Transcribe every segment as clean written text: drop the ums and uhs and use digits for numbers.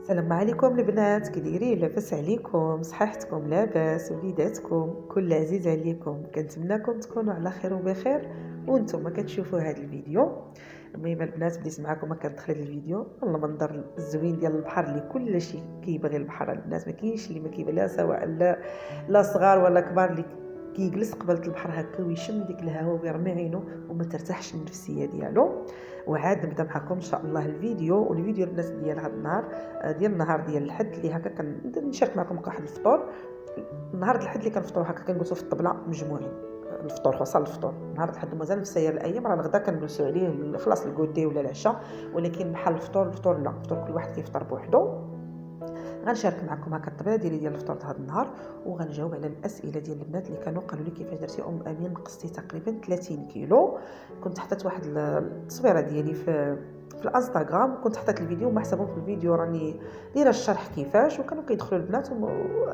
السلام عليكم البنات، كي دايرين؟ لاباس عليكم؟ صحتكم لاباس؟ وليداتكم كل عزيز عليكم؟ كنتمنىكم تكونوا على خير وبخير وانتم كتشوفوا هذا الفيديو. المهم البنات، بديت معكم كندخل هذا الفيديو المنظر الزوين ديال البحر اللي كل شيء كيبغي البحر. البنات ما كاينش اللي ما كيبغي، لا سواء لا صغار ولا كبار، اللي كيجلس قبل البحر هكا ويشم ديك الهواء ويرمي عينه وما ترتاحش النفسيه ديالو. وعاد نبدا معكم ان شاء الله والفيديو البنات ديال هذا النهار، ديال النهار ديال الحد اللي هكا كنشارك معكم واحد الفطور. نهار الحد اللي كنفطروا هكا كنجلسوا في الطبله مجموعين. الفطور خاصه الفطور نهار الحد مازال في سير الايام، راه الغدا كنجلسوا عليه خلاص الكودي ولا العشاء، ولكن بحال الفطور لا، الفطور كل واحد كيفطر بوحدو. غنشارك معكم هكا الطبيعه ديال الفطور هذا النهار، وغنجاوب على الاسئله ديال البنات اللي كانوا قالوا لي كيفاش درتي امين نقصتي تقريبا 30 كيلو. كنت حطيت واحد التصويره ديالي في الانستغرام، كنت حطيت الفيديو ما حسبهم في الفيديو راني دايره الشرح كيفاش، وكانوا كيدخلوا البنات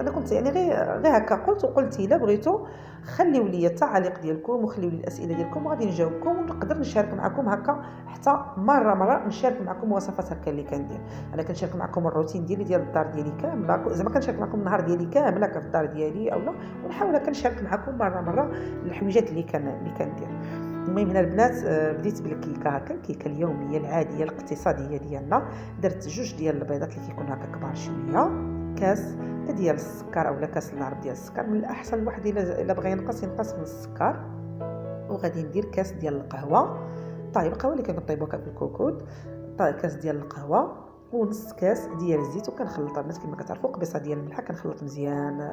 انا كنت يعني غير هكا قلت الا بغيتوا خليو لي التعاليق ديالكم وخليو لي الاسئله ديالكم وغادي نجاوبكم ونقدر نشارك معكم هكا، حتى مره نشارك معكم وصفات هكا اللي كندير. انا كنشارك معكم الروتين ديال الدار ديالي كامله، زعما كنشارك معكم النهار ديالي كامله في الدار ديالي اولا، ونحاول كنشارك معكم مره الحويجات اللي كندير. المهم هنا البنات، بديت بالكيكه هكا، الكيكه اليوميه العاديه الاقتصاديه ديالنا. درت 2 ديال البيضات اللي كيكونوا هكا كبار شويه، كاس ديال السكر اولا كاس العرض ديال السكر، من الاحسن الواحد الا بغى ينقص من السكر. وغادي ندير كاس ديال القهوه، طيب القهوه اللي كنطيبوها في الكوكود، طيب كاس ديال القهوه ونص كاس ديال الزيت، وكنخلط البنات كما كتعرفوا قبيصه ديال الملح، كنخلط مزيان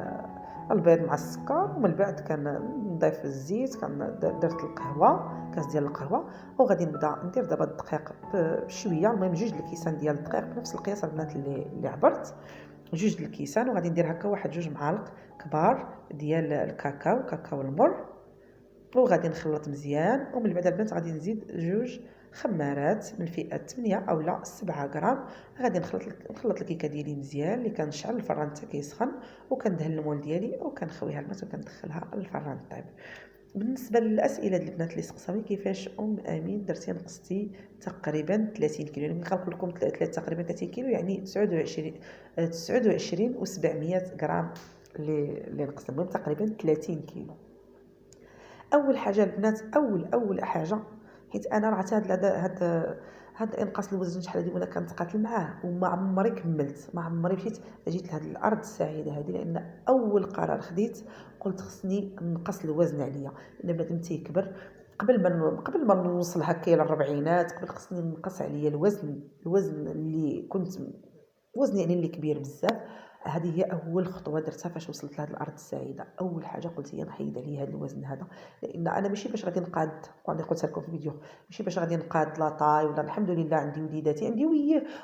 البيض مع السكر، ومن بعد كنضيف الزيت، درت القهوه كاس ديال القهوه، وغادي نبدا ندير دابا الدقيق بشويه. المهم 2 الكيسان ديال الدقيق بنفس القياس البنات اللي عبرت، 2 الكيسان. وغادي ندير هكا واحد 2 معالق كبار ديال كاكاو المر، وغادي نخلط مزيان. ومن بعد البنات غادي نزيد 2 خمارات من فئه 8 اولا 7 غرام. غادي نخلط الكيكه ديالي مزيان، اللي كنشعل الفران حتى كيسخن، وكندهن المول ديالي وكنخويها البنات وكندخلها للفران طيب. بالنسبه للاسئله ديال البنات اللي سقساوني كيفاش امين درتي نقصتي تقريبا 30 كيلو، يعني كنقول لكم تقريبا 30 كيلو يعني 29 و700 غرام اللي نقصت، المهم تقريبا 30 كيلو. اول حاجه البنات، اول حاجه، حيت انا راه هاد انقاص الوزن شحال هادي وانا كنتقاتل معاه وما عمري كملت، ما عمري جيت لهاد الارض السعيده هذه، لان اول قرار خديت قلت خصني نقص الوزن عليا، لان بنادم تيكبر قبل ما نوصل هكا للربعينات، قبل خصني نقص عليا الوزن اللي كنت وزني يعني اللي كبير بزاف. هذه هي اول خطوه درتها فاش وصلت لهاد الارض السعيده. اول حاجه قلت هي نحيد عليه هذا الوزن هذا، لان انا ماشي باش غادي نقاد، وعندي قلت لكم في الفيديو، ماشي باش غادي نقاد لاطاي ولا، الحمد لله عندي وليداتي عندي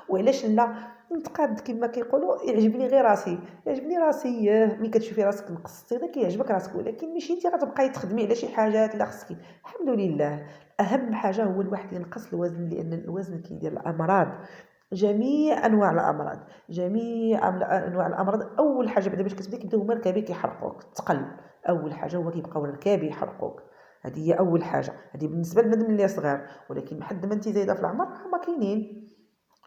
وعلاش لا نتقاد كما كيقولوا. يعجبني غير راسي، ملي كتشوفي راسك نقصتي داك كيعجبك راسك، ولكن ماشي انت غتبقاي تخدمي على شي حاجات لا خصك. الحمد لله اهم حاجه هو الواحد ينقص الوزن، لان الوزن كيدير الامراض، جميع انواع الامراض. اول حاجه بعدا باش كتبدا كيبداو هما الركابي كيحرقوك، الثقل اول حاجه هو كيبقاو الركابي يحرقوك. هذه هي اول حاجه، هذه بالنسبه للبنادم اللي صغير، ولكن حد ما انت زايده في العمر ما كاينين.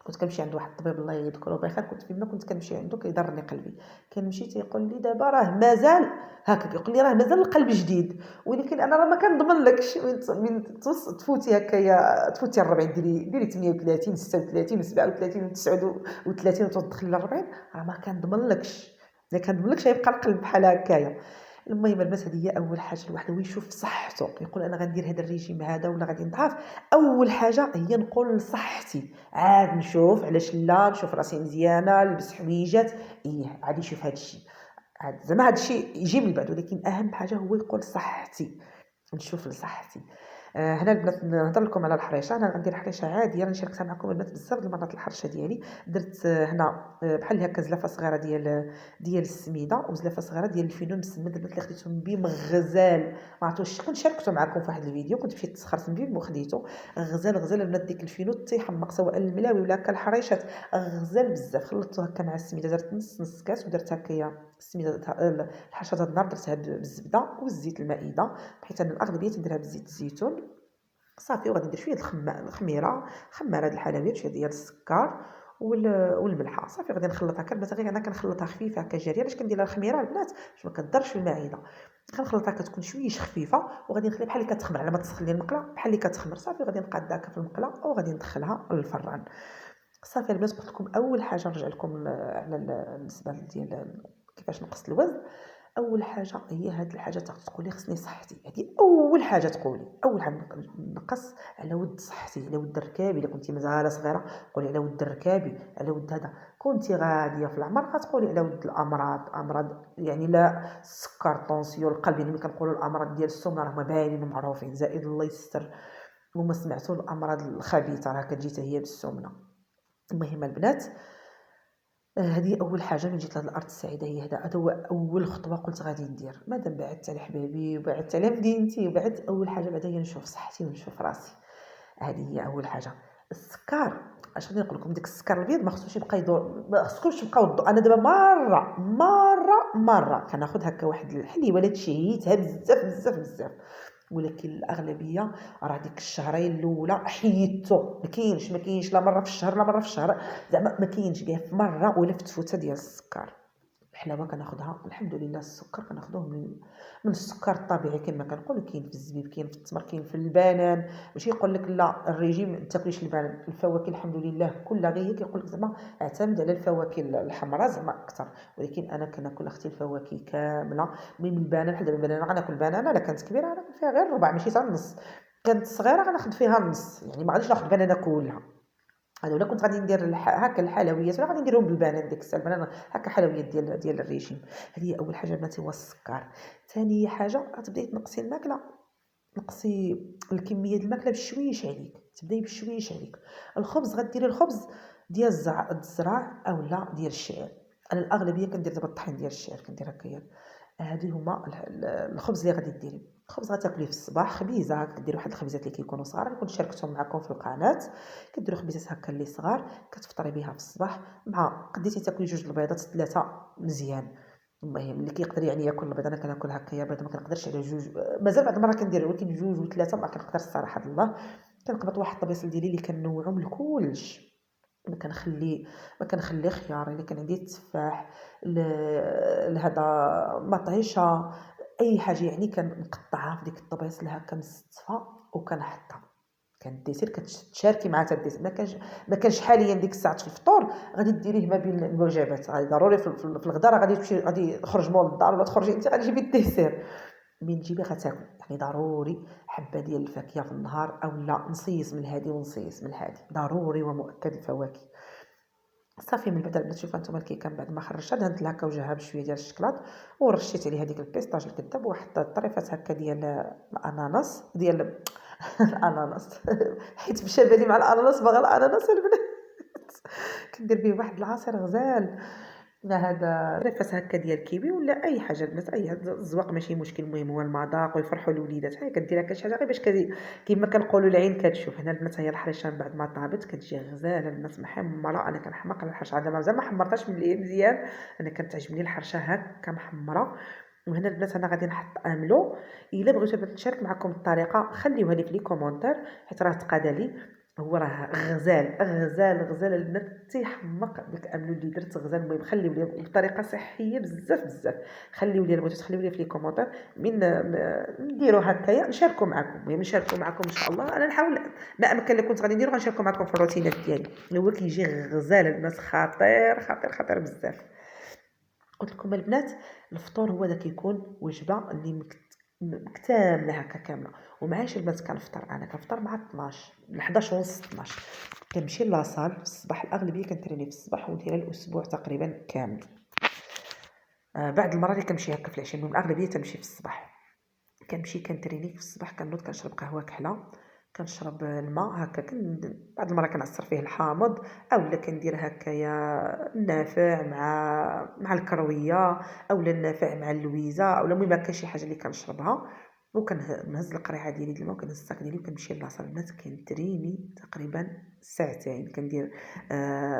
كنت كنمشي عند واحد الطبيب الله يذكره بخير، كنت فيما كنت كنمشي عنده كيضرني قلبي، كنمشي تيقول لي دابا راه مازال هكا، كيقول لي راه مازال القلب جديد، ولكن انا راه ما كنضمن لكش من تفوتي هكايا، تفوتي 40 ديري 38 36 37 39 وتدخلي ل 40، راه ما كنضمن لكش يبقى القلب بحال هكايا. المهم البنات هذه هي اول حاجه، الواحد هو يشوف صحته، يقول انا غندير هذا الريجيم هذا ولا غادي نضعف. اول حاجه هي نقول لصحتي، عاد نشوف علاش لا، نشوف راسي مزيانه، نلبس حويجات، عاد يشوف هذا الشيء، عاد زعما هذا الشيء يجي من بعد، ولكن اهم حاجه هو يقول صحتي، نشوف لصحتي. هنا البنات نهضر لكم على الحريشه. انا عندي الحريشه عاديه راني شاركتها معكم البنات بزاف د المرات. الحرشه ديالي درت هنا بحال هكا زلافه صغيره ديال السميده، وزلافه صغيره ديال الفينو مسمد البنات اللي خديتهم بهم غزال، ما عرفتوش كنت شاركته معكم في واحد الفيديو، كنت مشيت تسخرت بهم وخديته غزال البنات. ديك الفينو تيحمق سواء الملاوي ولا هكا الحريشات، غزال بزاف. خلطته هكا مع السميده، درت نص كاس، ودرت هكايا السميده الحرشه هاد النهار درتها بالزبده والزيت المائده، بحيث انا الاغلبيه تنديرها بزيت الزيتون صافي. وغادي ندير شويه الخميره، خماره د الحلويات، شويه ديال السكر، والملحه. صافي غادي نخلطها. كنبات غير انا كنخلطها خفيفه هكا جاريه باش كندير لها الخميره البنات باش ما كضرش في المعده. كنخلطها كتكون شويش خفيفه وغادي نخليها بحال اللي كتخمر على ما تسخن لي المقله بحال اللي كتخمر. صافي غادي نقاد هكا في المقله وغادي ندخلها للفران. صافي البنات قلت لكم اول حاجه نرجع لكم على بالنسبه ديال كيفاش نقص الوزن. اول حاجه هي هاد الحاجه تقولي خصني صحتي. هذه اول حاجه تقولي. اول حاجه نقص على ود صحتي، على ود ركابي. الا كنتي مازال صغيره قولي على ود ركابي، على ود هذا. كنتي غاديه في العمر غتقولي على ود امراض يعني لا السكر، طونسيون، القلب. يعني ملي كنقولوا الامراض ديال السمنه راهم باينين ومعروفين. زائد الله يستر وما سمعتوا الامراض الخبيثه راه كتجي حتى هي بالسمنه. المهم البنات هذه اول حاجه من جيت لهاد الارض السعيده. هذا هو اول خطوه قلت غادي ندير. مادام بعدت على حبابي وبعدت على مدينتي وبعدت، اول حاجه بعدا هي نشوف صحتي ونشوف راسي. هذه هي اول حاجه. السكر اش غادي نقول لكم، ديك السكر الابيض ما خصوش يبقى يدور، ما خصكمش تبقاو الضوء. انا دابا مره كناخذ هكا واحد الحليوه لا تشهيتها بزاف بزاف بزاف. ولكن الاغلبيه راه ديك الشهرين الاولى حيدتو. ما كاينش لا مره في الشهر لا مره في الشهر، زعما ما كاينش كاع في مره ولا في تفوته ديال السكر. الحلاوه كناخذها الحمد لله. السكر كناخذوه من السكر الطبيعي كما كنقولوا. كاين في الزبيب، كاين في التمر، كاين في البنان. ماشي يقول لك لا الريجيم ما تاكليش البنان. الفواكه الحمد لله كلها غير هي كيقول لك زعما اعتمد على الفواكه الحمراء زعما اكثر. ولكن انا كناكل اختي الفواكه كامله. المهم البنان بحال دابا البنانه غناكل بنانه. لا كانت كبيره غناكل فيها غير ربع ماشي حتى النص. كانت صغيره غناخذ فيها النص. يعني ما غاديش ناخذ بنانه كلها. هذا ولا كنت غادي ندير هكا الحلويات ولا غادي نديرهم بالبنان ديك الساعه البنان هكا حلويات ديال الريجيم. هذه اول حاجه بناتي هو السكر. ثاني حاجه غتبداي تنقصي الماكله. نقصي الكميه ديال الماكله بشويش عليك. تبداي بشويش عليك. الخبز غديري الخبز ديال الزراع او لا ديال الشعير. انا الاغلبيه كندير دابا الطحين ديال الشعير كندير هكايا. هادو هما الخبز اللي غادي ديري. الخبز غتاكليه في الصباح خبيزه. كديروا واحد الخبيزات اللي كيكونوا صغار كنت شاركتهم معكم في القناه. كديروا خبيزات هكا اللي صغار كتفطري بها في الصباح مع قديتي تاكلي 2 البيضات 3 مزيان. المهم اللي كيقدر يعني ياكل البيض. انا كناكل هكايا بيض ما كنقدرش على 2. مازال بعض المرات كندير ولكن 2 و3 ما كنقدرش الصراحه الله. كنقبط واحد الطبيصل ديالي اللي كنوعو من كلش. ما كنخلي خيار. الا كان عندي التفاح لهذا مطيشه اي حاجه يعني كنقطعها في ديك الطبيصل هكا مستفه وكنحطها. كان الديسير كتشاركي مع حتى الديسير. ما كانش حاليا ديك الساعه في الفطور غادي ديريه ما بين الوجبات. غادي ضروري في الغداء غادي تمشي غادي تخرج مول الدار ولا تخرجي انت غادي تجيبي الديسير. من تجيبي غتاكل. يعني ضروري حبه ديال الفاكهه في النهار او لا نصيص من الهادي ونصيص من الهادي. ضروري ومؤكد الفواكه. صافي من بعد البنات شوفوا نتوما الكيكه من بعد ما خرجتها دهنت لها هكا وجهها بشويه ديال الشكلاط ورشيت عليها ديك البيستاج الكذاب وواحد الطريفات هكا ديال الاناناس ديال الاناناس حيت مشى بالي مع الاناناس باغا الاناناس البنات. كندير به واحد العصير غزال لا هذا طريفات هكا ديال الكيوي ولا اي حاجه البنات. اي الزواق ماشي مشكل. المهم هو المذاق ويفرحوا الوليدات. هاي كدير هكا شي حاجه غير باش كيما كنقولوا العين كتشوف. هنا البنات هي الحريشه من بعد ما طابت كتجي غزاله البنات محمره. انا كنحماق على الحرشه. هذا مازال ما حمرتهاش من اللي مزيان. انا كتعجبني الحرشه هكا محمره. وهنا البنات انا غادي نحط املو. الا بغيتو نشارك معكم الطريقه خليوها لي في لي كومونتير حيت راه تقاد لي. هو راه غزال البنات تيحمق داك الاملو اللي درت غزال. المهم خليو لي بطريقه صحيه بزاف بزاف. خليو لي بغيتو تخليو لي في لي كومونتير من نديرو هكايا نشاركوا معكم. المهم نشاركوا معكم ان شاء الله. انا نحاول ما امكن اللي كنت غادي نديرو غنشاركوا معكم في الروتينات ديالي. هو كيجي غزال البنات خطير بزاف. قلت لكم البنات الفطور هو دا كيكون وجبه اللي كامله هكا كامله. ومعاش البنات كنفطر. انا كنفطر مع 12 ل 11 ونص 12. كنمشي لاصال في الصباح. الاغلبيه كنتريني في الصباح ونديرها الاسبوع تقريبا كامل. بعد المره اللي كنمشي هكا في العشيه. المهم الاغلبيه تمشي في الصباح. كنمشي كنتريني في الصباح. كنوض كنشرب قهوه كحله. كنشرب الماء هكا. بعض المرات كنعصر فيه الحامض اولا كندير هكايا النافع مع الكرويه اولا النافع مع اللويزه اولا المهم هكا شي حاجه اللي كنشربها. وكنهز القريعه ديالي ديال الماء وكنهز الساك ديالي وكنمشي لاصال. البنات كنتريني تقريبا ساعتين. كندير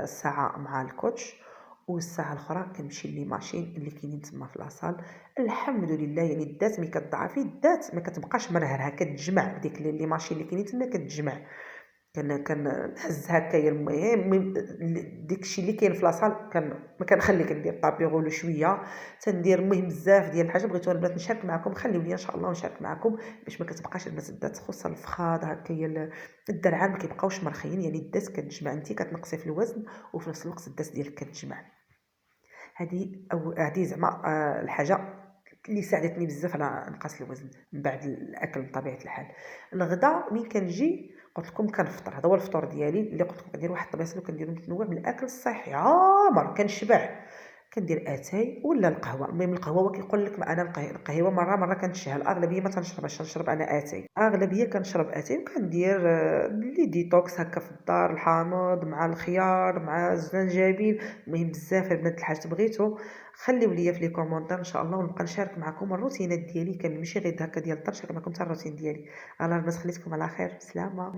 ساعه مع الكوتش والساعه الاخرى كنمشي لي ماشين اللي كاينين تما في لاصال. الحمد لله يعني الذات ملي كتضعفي الذات ما كتبقاش مرهرها. كتجمع بديك لي ماشين اللي كاينين تما كتجمع. كنهز هكايا المهم داكشي اللي كاين في لاصال ما كنخلي كندير طابيغولو شويه، تندير المهم بزاف ديال الحاجات بغيتو البنات نشارك معكم، خليو ليا ان شاء الله ونشارك معكم باش ما كتبقاش البنات دات خصوصا الفخاض هكايا الدرعان ما كيبقاوش مرخيين، يعني الداس كتجمع انت كتنقصي في الوزن وفي نفس الوقت الداس ديالك كتجمع. هذه زعما الحاجه اللي ساعدتني بزاف على نقص الوزن من بعد الاكل بطبيعه الحال. الغدا مين كنجي قلت لكم كنفطر، هذا هو الفطور ديالي اللي قلت لكم كندير واحد الطبيصه وكندير متنوع من الاكل الصحي عامر كنشبع. كندير اتاي ولا القهوه، المهم القهوه هو كيقول لك ما انا القهوه مره كنشها، الاغلبيه ما تنشربهاش، تنشرب انا اتاي، اغلبيه كنشرب اتاي وكندير لي ديتوكس هكا في الدار، الحامض مع الخيار مع الزنجبيل. المهم بزاف البنات الحاجات بغيتو خليو ليا في لي كومونتير ان شاء الله ونبقى نشارك معكم الروتينات ديالي كامل، ماشي غير هكا ديال الطرش، نشارك معكم حتى الروتين ديالي. الله البنات خليتكم على خير، سلامه.